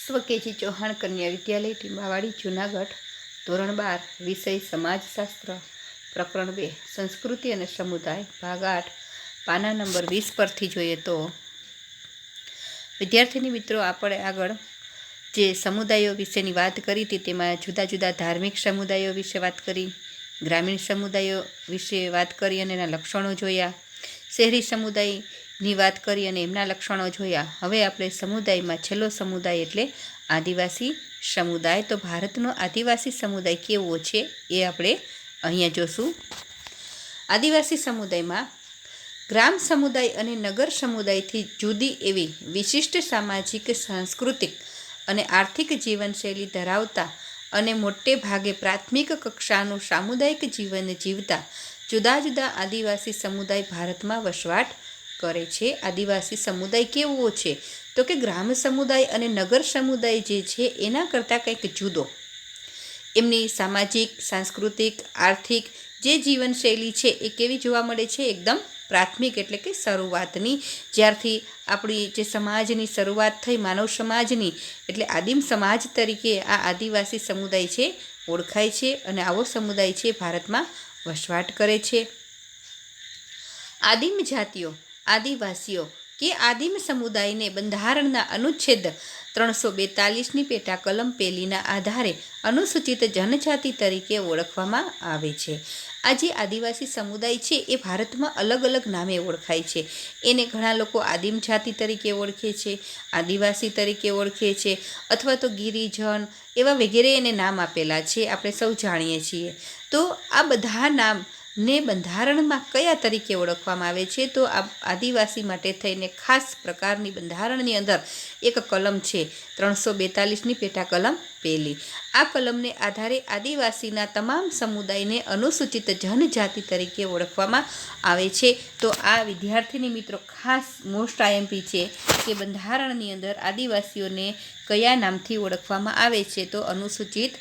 સ્વ ચૌહાણ કન્યા વિદ્યાલય ટીમાવાડી જૂનાગઢ ધોરણ 12 વિષય સમાજશાસ્ત્ર પ્રકરણ 2 સંસ્કૃતિ અને સમુદાય ભાગ 8 પાના નંબર 20 પરથી જોઈએ તો વિદ્યાર્થીની મિત્રો આપણે આગળ જે સમુદાયો વિશેની વાત કરી હતી તેમાં જુદા જુદા ધાર્મિક સમુદાયો વિશે વાત કરી, ગ્રામીણ સમુદાયો વિશે વાત કરી અને એના લક્ષણો જોયા, શહેરી સમુદાયની વાત કરી અને એમના લક્ષણો જોયા. હવે આપણે સમુદાયમાં છેલ્લો સમુદાય એટલે આદિવાસી સમુદાય. તો ભારતનો આદિવાસી સમુદાય કેવો છે એ આપણે અહીંયા જોશું. આદિવાસી સમુદાયમાં ગ્રામ સમુદાય અને નગર સમુદાયથી જુદી એવી વિશિષ્ટ સામાજિક, સાંસ્કૃતિક અને આર્થિક જીવનશૈલી ધરાવતા અને મોટે ભાગે પ્રાથમિક કક્ષાનું સામુદાયિક જીવન જીવતા જુદા જુદા આદિવાસી સમુદાય ભારતમાં વસવાટ કરે છે. આદિવાસી સમુદાય કેવો છે તો કે ગ્રામ સમુદાય અને નગર સમુદાય જે છે એના કરતાં કંઈક જુદો. એમની સામાજિક, સાંસ્કૃતિક, આર્થિક જે જીવનશૈલી છે એ કેવી જોવા મળે છે? એકદમ પ્રાથમિક એટલે કે શરૂઆતની, જ્યારથી આપણી જે સમાજની શરૂઆત થઈ માનવ સમાજની, એટલે આદિમ સમાજ તરીકે આ આદિવાસી સમુદાય છે ઓળખાય છે અને આવો સમુદાય છે ભારતમાં વસવાટ કરે છે. આદિમ જાતિઓ, આદિવાસીઓ કે આદિમ સમુદાયને બંધારણના અનુચ્છેદ 342ની પેટા કલમ 1ના આધારે અનુસૂચિત જનજાતિ તરીકે ઓળખવામાં આવે છે. આ જે આદિવાસી સમુદાય છે એ ભારતમાં અલગ અલગ નામે ઓળખાય છે. એને ઘણા લોકો આદિમ જાતિ તરીકે ઓળખે છે, આદિવાસી તરીકે ઓળખે છે, અથવા તો ગિરિજન એવા વગેરે એને નામ આપેલા છે, આપણે સૌ જાણીએ છીએ. તો આ બધા નામને બંધારણમાં કયા તરીકે ઓળખવામાં આવે છે? તો આ આદિવાસી માટે થઈને ખાસ પ્રકારની બંધારણની અંદર એક કલમ છે 342ની પેટા કલમ 1. આ કલમને આધારે આદિવાસીના તમામ સમુદાયને અનુસૂચિત જનજાતિ તરીકે ઓળખવામાં આવે છે. તો આ વિદ્યાર્થીની મિત્રો ખાસ મોસ્ટ આઈએમપી છે કે બંધારણની અંદર આદિવાસીઓને કયા નામથી ઓળખવામાં આવે છે? તો અનુસૂચિત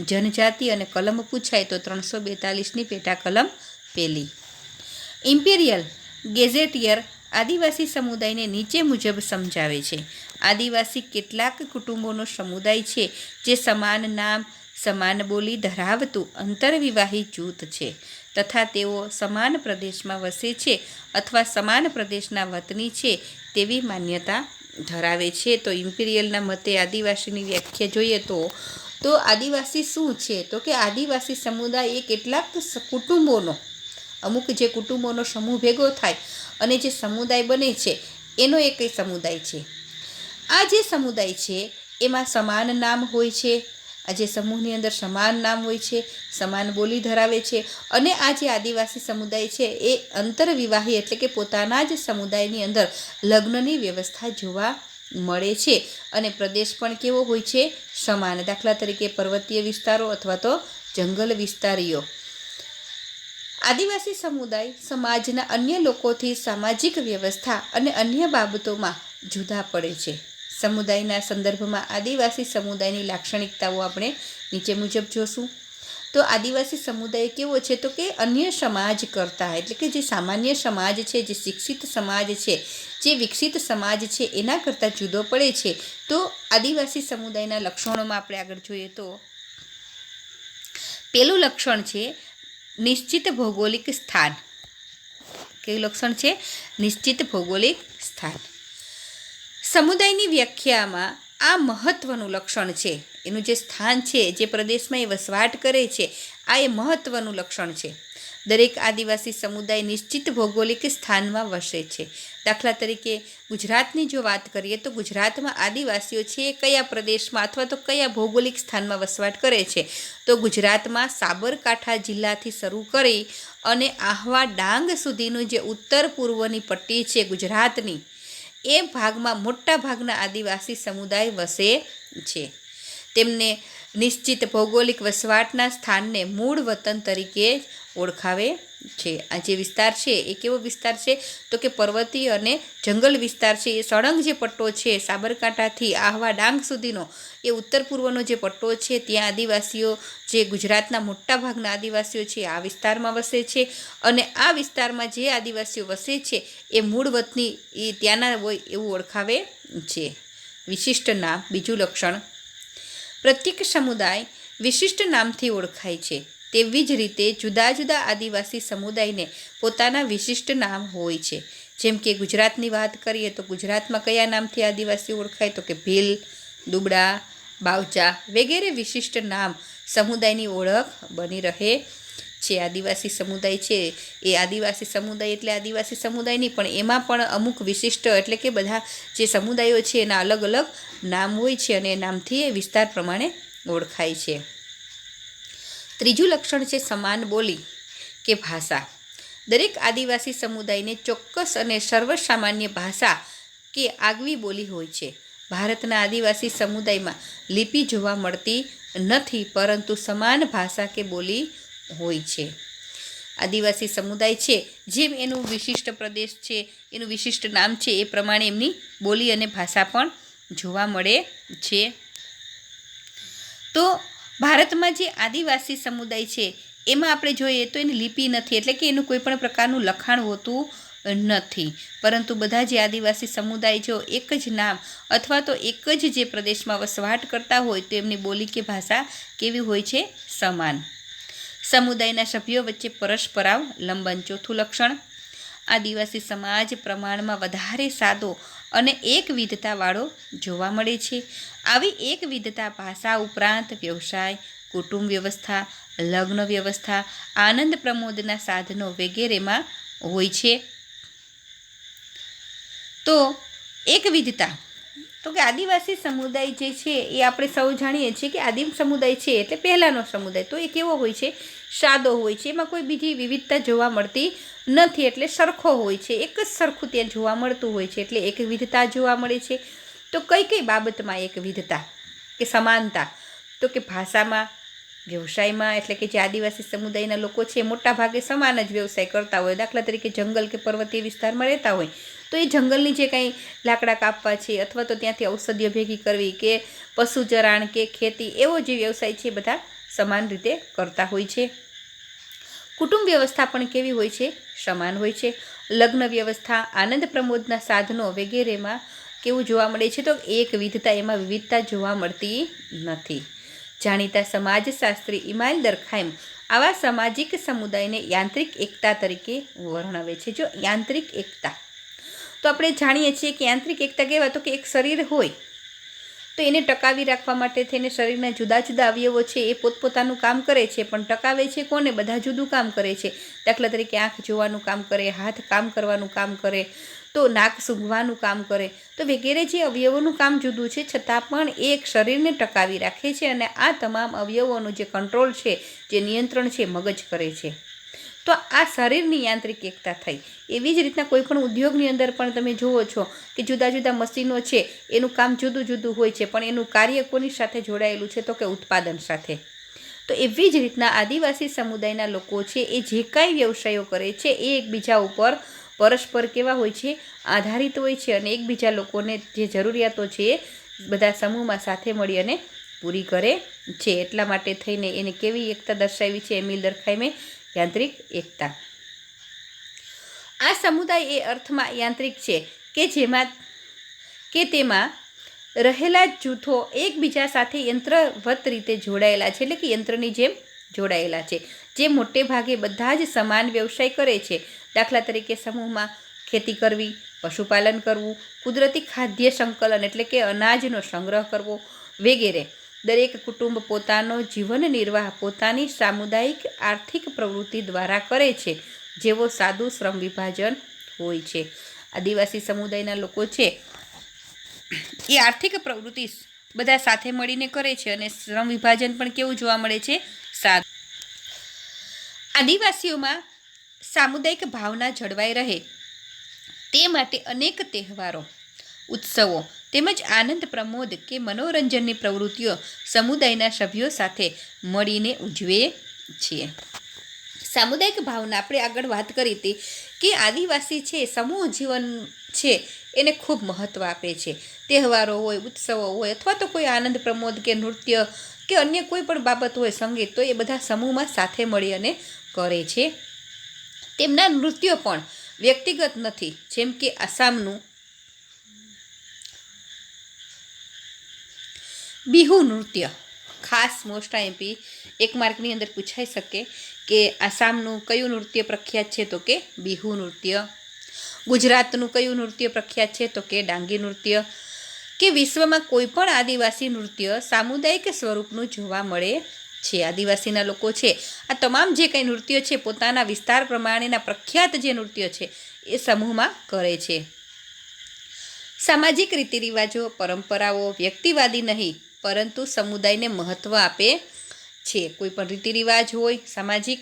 જનજાતિ, અને કલમ પૂછાય તો 342ની પેટા કલમ 1. ઇમ્પિરિયલ ગેઝેટિયર આદિવાસી સમુદાયને નીચે મુજબ સમજાવે છે. આદિવાસી કેટલાક કુટુંબોનો સમુદાય છે જે સમાન નામ, સમાન બોલી ધરાવતું અંતરવિવાહી જૂથ છે તથા તેઓ સમાન પ્રદેશમાં વસે છે અથવા સમાન પ્રદેશના વતની છે તેવી માન્યતા ધરાવે છે. તો ઇમ્પિરિયલના મતે આદિવાસીની વ્યાખ્યા જોઈએ તો આદિવાસી શું છે? તો કે આદિવાસી સમુદાય એ કેટલાક કુટુંબોનો, અમુક જે કુટુંબોનો સમૂહ ભેગો થાય અને જે સમુદાય બને છે એનો એક સમુદાય છે. આ જે સમુદાય છે એમાં સમાન નામ હોય છે, આ જે સમૂહની અંદર સમાન નામ હોય છે, સમાન બોલી ધરાવે છે, અને આ જે આદિવાસી સમુદાય છે એ અંતરવિવાહી એટલે કે પોતાના જ સમુદાયની અંદર લગ્નની વ્યવસ્થા જોવા મળે છે. અને પ્રદેશ પણ કેવો હોય છે? સમાન. દાખલા તરીકે પર્વતીય વિસ્તારો અથવા તો જંગલ વિસ્તારીઓ. આદિવાસી સમુદાય સમાજના અન્ય લોકોથી સામાજિક વ્યવસ્થા અને અન્ય બાબતોમાં જુદા પડે છે. સમુદાયના સંદર્ભમાં આદિવાસી સમુદાયની લાક્ષણિકતાઓ આપણે નીચે મુજબ જોશું. તો આદિવાસી સમુદાય કેવો છે? તો કે અન્ય સમાજ કરતાં, એટલે કે જે સામાન્ય સમાજ છે, જે શિક્ષિત સમાજ છે, જે વિકસિત સમાજ છે એના કરતાં જુદો પડે છે. તો આદિવાસી સમુદાયના લક્ષણોમાં આપણે આગળ જોઈએ તો પહેલું લક્ષણ છે નિશ્ચિત ભૌગોલિક સ્થાન. કેવું લક્ષણ છે? નિશ્ચિત ભૌગોલિક સ્થાન. સમુદાયની વ્યાખ્યામાં આ મહત્વનું લક્ષણ છે. એનું જે સ્થાન છે, જે પ્રદેશમાં એ વસવાટ કરે છે, આ એ મહત્વનું લક્ષણ છે. દરેક આદિવાસી સમુદાય નિશ્ચિત ભૌગોલિક સ્થાનમાં વસે છે. દાખલા તરીકે ગુજરાતની જો વાત કરીએ તો ગુજરાતમાં આદિવાસીઓ છે એ કયા પ્રદેશમાં અથવા તો કયા ભૌગોલિક સ્થાનમાં વસવાટ કરે છે? તો ગુજરાતમાં સાબરકાંઠા જિલ્લાથી શરૂ કરી અને આહવા ડાંગ સુધીનું જે ઉત્તર પૂર્વની પટ્ટી છે ગુજરાતની, એ ભાગમાં મોટા ભાગના આદિવાસી સમુદાય વસે છે. તેમને નિશ્ચિત ભૌગોલિક વસવાટના સ્થાનને મૂળ વતન તરીકે ઓળખાવે છે. આ જે વિસ્તાર છે એ કેવો વિસ્તાર છે? તો કે પર્વતીય અને જંગલ વિસ્તાર છે. એ સળંગ જે પટ્ટો છે સાબરકાંઠાથી આહવા ડાંગ સુધીનો, એ ઉત્તર પૂર્વનો જે પટ્ટો છે, ત્યાં આદિવાસીઓ, જે ગુજરાતના મોટા ભાગના આદિવાસીઓ છે આ વિસ્તારમાં વસે છે. અને આ વિસ્તારમાં જે આદિવાસીઓ વસે છે એ મૂળ વતની એ ત્યાંના હોય એવું ઓળખાવે છે. વિશિષ્ટ નામ. બીજું લક્ષણ, પ્રત્યેક સમુદાય વિશિષ્ટ નામથી ઓળખાય છે. તેવી જ રીતે જુદા જુદા આદિવાસી સમુદાયને પોતાના વિશિષ્ટ નામ હોય છે. જેમ કે ગુજરાતની વાત કરીએ તો ગુજરાતમાં કયા નામથી આદિવાસી ઓળખાય તો કે ભીલ, દુબળા, બાવચા વગેરે વિશિષ્ટ નામ સમુદાયની ઓળખ બની રહે છે. આદિવાસી સમુદાય છે એ આદિવાસી સમુદાય એટલે આદિવાસી સમુદાય નહીં, પણ એમાં પણ અમુક વિશિષ્ટ એટલે કે બધા જે સમુદાયો છે એના અલગ અલગ નામ હોય છે અને એ નામથી એ વિસ્તાર પ્રમાણે ઓળખાય છે. ત્રીજું લક્ષણ છે સમાન બોલી કે ભાષા. દરેક આદિવાસી સમુદાયને ચોક્કસ અને સર્વસામાન્ય ભાષા કે આગવી બોલી હોય છે. ભારતના આદિવાસી સમુદાયમાં લિપિ જોવા મળતી નથી, પરંતુ સમાન ભાષા કે બોલી હોય છે. આદિવાસી સમુદાય છે જેમ એનું વિશિષ્ટ પ્રદેશ છે, એનું વિશિષ્ટ નામ છે, એ પ્રમાણે એમની બોલી અને ભાષા પણ જોવા મળે છે. તો ભારતમાં જે આદિવાસી સમુદાય છે એમાં આપણે જોઈએ તો એની લિપિ નથી, એટલે કે એનું કોઈ પણ પ્રકારનું લખાણ હોતું નથી, પરંતુ બધા જે આદિવાસી સમુદાય જો એક જ નામ અથવા તો એક જ જે પ્રદેશમાં વસવાટ કરતા હોય તો એમની બોલી કે ભાષા કેવી હોય છે? સમાન. સમુદાયના સભ્યો વચ્ચે પરસ્પરાવલંબન. ચોથું લક્ષણ, આદિવાસી સમાજ પ્રમાણમાં વધારે સાદો અને એકવિધતાવાળો જોવા મળે છે. આવી એકવિધતા ભાષા ઉપરાંત વ્યવસાય, કુટુંબ વ્યવસ્થા, લગ્ન વ્યવસ્થા, આનંદ પ્રમોદના સાધનો વગેરેમાં હોય છે. તો એકવિધતા તો કે આદિવાસી સમુદાય જે છે એ આપણે સૌ જાણીએ છીએ કે આદિમ સમુદાય છે એટલે પહેલાંનો સમુદાય, તો એ કેવો હોય છે? સાદો હોય છે. એમાં કોઈ બીજી વિવિધતા જોવા મળતી નથી, એટલે સરખો હોય છે, એક જ સરખું ત્યાં જોવા મળતું હોય છે, એટલે એક વિધતા જોવા મળે છે. તો કઈ કઈ બાબતમાં એક વિધતા કે સમાનતા? તો કે ભાષામાં, વ્યવસાયમાં, એટલે કે જે આદિવાસી સમુદાયના લોકો છે મોટા ભાગે સમાન જ વ્યવસાય કરતા હોય. દાખલા તરીકે જંગલ કે પર્વતીય વિસ્તારમાં રહેતા હોય તો એ જંગલની જે કાંઈ લાકડા કાપવા છે અથવા તો ત્યાંથી ઔષધિઓ ભેગી કરવી કે પશુ ચરાણ કે ખેતી, એવો જે વ્યવસાય છે બધા સમાન રીતે કરતા હોય છે. કુટુંબ વ્યવસ્થા પણ કેવી હોય છે? સમાન હોય છે. લગ્ન વ્યવસ્થા, આનંદ પ્રમોદના સાધનો વગેરેમાં કેવું જોવા મળે છે? તો એક વિધતા, એમાં વિવિધતા જોવા મળતી નથી. જાણીતા સમાજશાસ્ત્રી ઇમાઇલ દરખાઇમ આવા સામાજિક સમુદાયને યાંત્રિક એકતા તરીકે વર્ણવે છે. જો યાંત્રિક એકતા, તો આપણે જાણીએ છીએ કે યાંત્રિક એકતા કહેવા તો કે એક શરીર હોય તો એને ટકાવી રાખવા માટે થઈને શરીરના જુદા જુદા અવયવો છે એ પોતપોતાનું કામ કરે છે, પણ ટકાવે છે કોને? બધા જુદું કામ કરે છે. દાખલા તરીકે આંખ જોવાનું કામ કરે, હાથ કામ કરવાનું કામ કરે, તો નાક સૂંઘવાનું કામ કરે, તો વગેરે જે અવયવોનું કામ જુદું છે છતાં પણ એ એક શરીરને ટકાવી રાખે છે. અને આ તમામ અવયવોનું જે કંટ્રોલ છે, જે નિયંત્રણ છે, મગજ કરે છે. તો આ શરીરની યાંત્રિક એકતા થઈ. એવી જ રીતના કોઈ પણ ઉદ્યોગની અંદર પણ તમે જુઓ છો કે જુદા જુદા મશીનો છે એનું કામ જુદું જુદું હોય છે, પણ એનું કાર્ય કોની સાથે જોડાયેલું છે? તો કે ઉત્પાદન સાથે. તો એવી જ રીતના આદિવાસી સમુદાયના લોકો છે એ જે કાંઈ વ્યવસાયો કરે છે એ એકબીજા ઉપર પરસ્પર કેવા હોય છે? આધારિત હોય છે, અને એકબીજા લોકોને જે જરૂરિયાતો છે એ બધા સમૂહમાં સાથે મળી અને પૂરી કરે છે. એટલા માટે થઈને એને કેવી એકતા દર્શાવી છે એમિલ દરખાઇમે? યાંત્રિક એકતા. આ સમુદાય એ અર્થમાં યાંત્રિક છે કે તેમાં રહેલા જૂથો એકબીજા સાથે યંત્રવત રીતે જોડાયેલા છે, એટલે કે યંત્રની જેમ જોડાયેલા છે, જે મોટે ભાગે બધા જ સમાન વ્યવસાય કરે છે. દાખલા તરીકે સમૂહમાં ખેતી કરવી, પશુપાલન કરવું, કુદરતી ખાદ્ય સંકલન એટલે કે અનાજનો સંગ્રહ કરવો વગેરે. દરેક કુટુંબ પોતાનો જીવન નિર્વાહ પોતાની સામુદાયિક આર્થિક પ્રવૃત્તિ દ્વારા કરે છે, જેવો સાદું શ્રમ વિભાજન હોય છે. આદિવાસી સમુદાયના લોકો છે એ આર્થિક પ્રવૃત્તિ બધા સાથે મળીને કરે છે, અને શ્રમ વિભાજન પણ કેવું જોવા મળે છે? સાદું. આદિવાસીઓમાં સામુદાયિક ભાવના જળવાઈ રહે તે માટે અનેક તહેવારો, ઉત્સવો તેમજ આનંદ પ્રમોદ કે મનોરંજનની પ્રવૃત્તિઓ સમુદાયના સભ્યો સાથે મળીને ઉજવે છે. સામુદાયિક ભાવના આપણે આગળ વાત કરી હતી કે આદિવાસી છે સમૂહ જીવન છે એને ખૂબ મહત્ત્વ આપે છે. તહેવારો હોય, ઉત્સવો હોય, અથવા તો કોઈ આનંદ પ્રમોદ કે નૃત્ય કે અન્ય કોઈ પણ બાબત હોય, સંગીત, તો એ બધા સમૂહમાં સાથે મળી અને કરે છે. તેમના નૃત્યો પણ વ્યક્તિગત નથી, જેમ કે આસામનું બિહુ નૃત્ય ખાસ મોસ્ટ આઈએમપી 1 માર્કની અંદર પૂછાઈ શકે કે આસામનું કયું નૃત્ય પ્રખ્યાત છે તો કે બિહુ નૃત્ય. ગુજરાતનું કયું નૃત્ય પ્રખ્યાત છે તો કે ડાંગી નૃત્ય. કે વિશ્વમાં કોઈ પણ આદિવાસી નૃત્ય સામુદાયિક સ્વરૂપનું જોવા મળે છે. આદિવાસીના લોકો છે આ તમામ જે કંઈ નૃત્ય છે પોતાના વિસ્તાર પ્રમાણેના પ્રખ્યાત જે નૃત્ય છે એ સમૂહમાં કરે છે. સામાજિક રીતિરિવાજો પરંપરાઓ વ્યક્તિવાદી નહીં પરંતુ સમુદાયને મહત્ત્વ આપે છે. કોઈ પણ રીતિરિવાજ હોય સામાજિક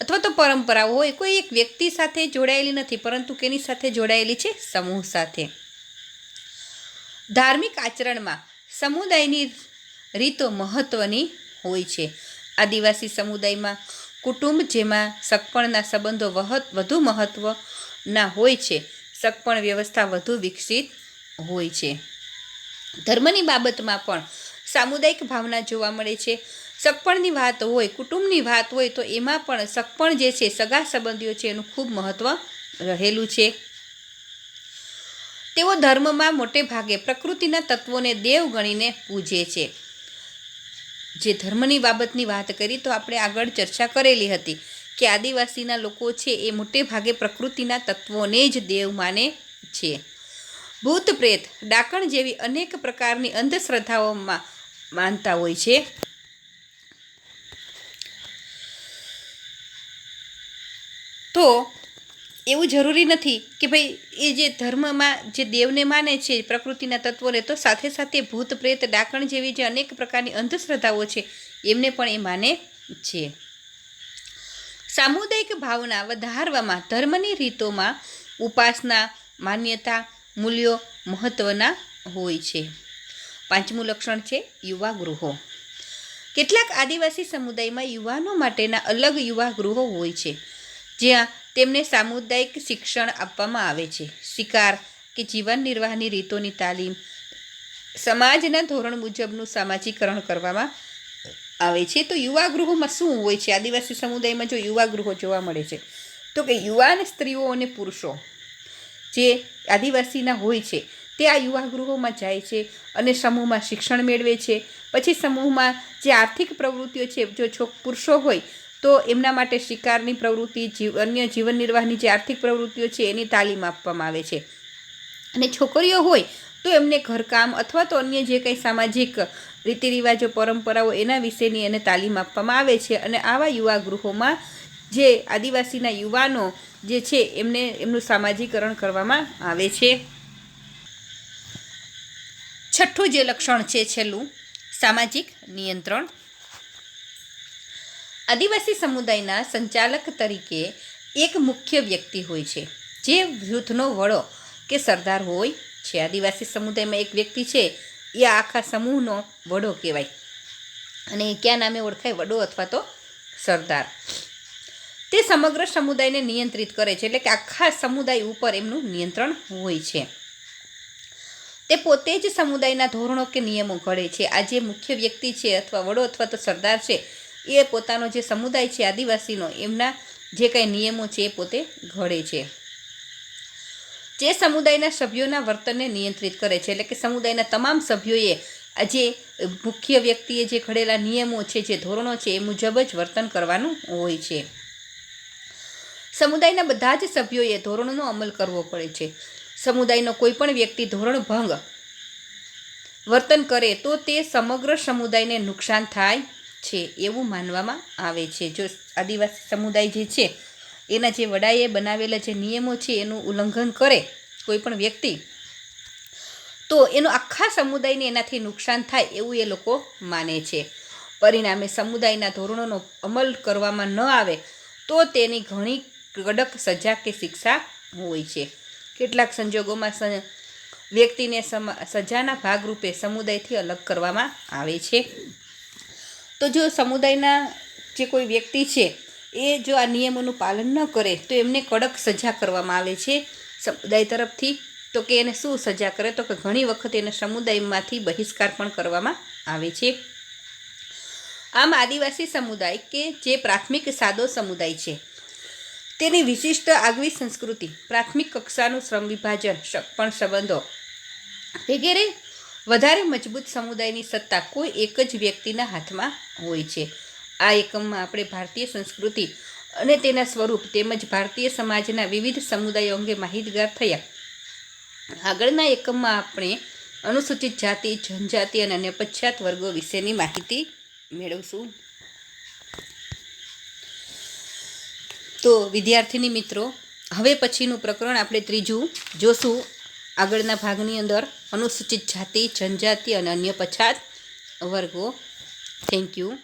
અથવા તો પરંપરાઓ હોય કોઈ એક વ્યક્તિ સાથે જોડાયેલી નથી પરંતુ કેની સાથે જોડાયેલી છે? સમૂહ સાથે. ધાર્મિક આચરણમાં સમુદાયની રીતો મહત્ત્વની હોય છે. આદિવાસી સમુદાયમાં કુટુંબ જેમાં સગપણના સંબંધો વધુ મહત્ત્વના હોય છે. સગપણ વ્યવસ્થા વધુ વિકસિત હોય છે. ધર્મની બાબતમાં પણ સામુદાયિક ભાવના જોવા મળે છે. સગપણની વાત હોય કુટુંબની વાત હોય તો એમાં પણ સગપણ જે છે સગા સંબંધીઓ છે એનું ખૂબ મહત્ત્વ રહેલું છે. તેઓ ધર્મમાં મોટે ભાગે પ્રકૃતિના તત્વોને દેવ ગણીને પૂજે છે. જે ધર્મની બાબતની વાત કરી તો આપણે આગળ ચર્ચા કરેલી હતી કે આદિવાસીના લોકો છે એ મોટે ભાગે પ્રકૃતિના તત્વોને જ દેવ માને છે. ભૂત પ્રેત ડાકણ જેવી અનેક પ્રકારની અંધશ્રદ્ધાઓમાં માનતા હોય છે. તો એવું જરૂરી નથી કે ભાઈ એ જે ધર્મમાં જે દેવને માને છે પ્રકૃતિના તત્વોને તો સાથે સાથે ભૂત પ્રેત ડાકણ જેવી જે અનેક પ્રકારની અંધશ્રદ્ધાઓ છે એમને પણ એ માને છે. સામુદાયિક ભાવના વધારવામાં ધર્મની રીતોમાં ઉપાસના માન્યતા મૂલ્યો મહત્ત્વના હોય છે. 5મું લક્ષણ છે યુવા ગૃહો. કેટલાક આદિવાસી સમુદાયમાં યુવાનો માટેના અલગ યુવા ગૃહો હોય છે જ્યાં તેમને સામુદાયિક શિક્ષણ આપવામાં આવે છે. શિકાર કે જીવન નિર્વાહની રીતોની તાલીમ સમાજના ધોરણ મુજબનું સામાજિકરણ કરવામાં આવે છે. તો યુવા ગૃહોમાં શું હોય છે? આદિવાસી સમુદાયમાં જો યુવા ગૃહો જોવા મળે છે તો કે યુવાન સ્ત્રીઓ અને પુરુષો જે આદિવાસીના હોય છે તે આ યુવા ગૃહોમાં જાય છે અને સમૂહમાં શિક્ષણ મેળવે છે. પછી સમૂહમાં જે આર્થિક પ્રવૃત્તિઓ છે જો પુરુષો હોય તો એમના માટે શિકારની પ્રવૃત્તિ અન્ય જીવન નિર્વાહની જે આર્થિક પ્રવૃત્તિઓ છે એની તાલીમ આપવામાં આવે છે. અને છોકરીઓ હોય તો એમને ઘરકામ અથવા તો અન્ય જે કંઈ સામાજિક રીતિરિવાજો પરંપરાઓ એના વિશેની એને તાલીમ આપવામાં આવે છે. અને આવા યુવા ગૃહોમાં જે આદિવાસીના યુવાનો જે છે એમનું સામાજિકરણ કરવામાં આવે છે. 6થું જે લક્ષણ છે છેલ્લું સામાજિક નિયંત્રણ. આદિવાસી સમુદાયના સંચાલક તરીકે એક મુખ્ય વ્યક્તિ હોય છે જે જૂથનો વડો કે સરદાર હોય છે. આદિવાસી સમુદાયમાં એક વ્યક્તિ છે એ આખા સમૂહનો વડો કહેવાય અને કયા નામે ઓળખાય? વડો અથવા તો સરદાર. તે સમગ્ર સમુદાયને નિયંત્રિત કરે છે એટલે કે આખા સમુદાય ઉપર એમનું નિયંત્રણ હોય છે. તે પોતે જ સમુદાયના ધોરણો કે નિયમો ઘડે છે. આ જે મુખ્ય વ્યક્તિ છે અથવા વડો અથવા તો સરદાર છે એ પોતાનો જે સમુદાય છે આદિવાસીનો એમના જે કંઈ નિયમો છે એ પોતે ઘડે છે. જે સમુદાયના સભ્યોના વર્તનને નિયંત્રિત કરે છે એટલે કે સમુદાયના તમામ સભ્યોએ આ જે મુખ્ય વ્યક્તિએ જે ઘડેલા નિયમો છે જે ધોરણો છે એ મુજબ જ વર્તન કરવાનું હોય છે. સમુદાયના બધા જ સભ્યોએ ધોરણોનો અમલ કરવો પડે છે. સમુદાયનો કોઈ પણ વ્યક્તિ ધોરણ ભંગ વર્તન કરે તો તે સમગ્ર સમુદાયને નુકસાન થાય છે એવું માનવામાં આવે છે. જો આદિવાસી સમુદાય જે છે એના જે વડાએ બનાવેલા જે નિયમો છે એનું ઉલ્લંઘન કરે કોઈ પણ વ્યક્તિ તો એનો આખા સમુદાયને એનાથી નુકસાન થાય એવું એ લોકો માને છે. પરિણામે સમુદાયના ધોરણોનો અમલ કરવામાં ન આવે તો તેની ઘણી કડક સજા કે શિક્ષા હોય છે. કેટલાક સંજોગોમાં વ્યક્તિને સજાના ભાગરૂપે સમુદાયથી અલગ કરવામાં આવે છે. તો જો સમુદાયના જે કોઈ વ્યક્તિ છે એ જો આ નિયમોનું પાલન ન કરે તો એમને કડક સજા કરવામાં આવે છે સમુદાય તરફથી. તો કે એને શું સજા કરે તો કે ઘણી વખત એને સમુદાયમાંથી બહિષ્કાર પણ કરવામાં આવે છે. આમ આદિવાસી સમુદાય કે જે પ્રાથમિક સાદો સમુદાય છે તેની વિશિષ્ટ આગવી સંસ્કૃતિ પ્રાથમિક કક્ષાનું શ્રમ વિભાજન સગપણ સંબંધો વગેરે વધારે મજબૂત સમુદાયની સત્તા કોઈ એક જ વ્યક્તિના હાથમાં હોય છે. આ એકમમાં આપણે ભારતીય સંસ્કૃતિ અને તેના સ્વરૂપ તેમજ ભારતીય સમાજના વિવિધ સમુદાયો અંગે માહિતગાર થયા. આગળના એકમમાં આપણે અનુસૂચિત જાતિ, જનજાતિ અને અન્ય પછાત વર્ગો વિશેની માહિતી મેળવશું. તો વિદ્યાર્થીની મિત્રો, હવે પછીનું પ્રકરણ આપણે ત્રીજું જોશું. આગળના ભાગની અંદર અનુસૂચિત જાતિ, જનજાતિ અને અન્ય પછાત વર્ગો. Thank you.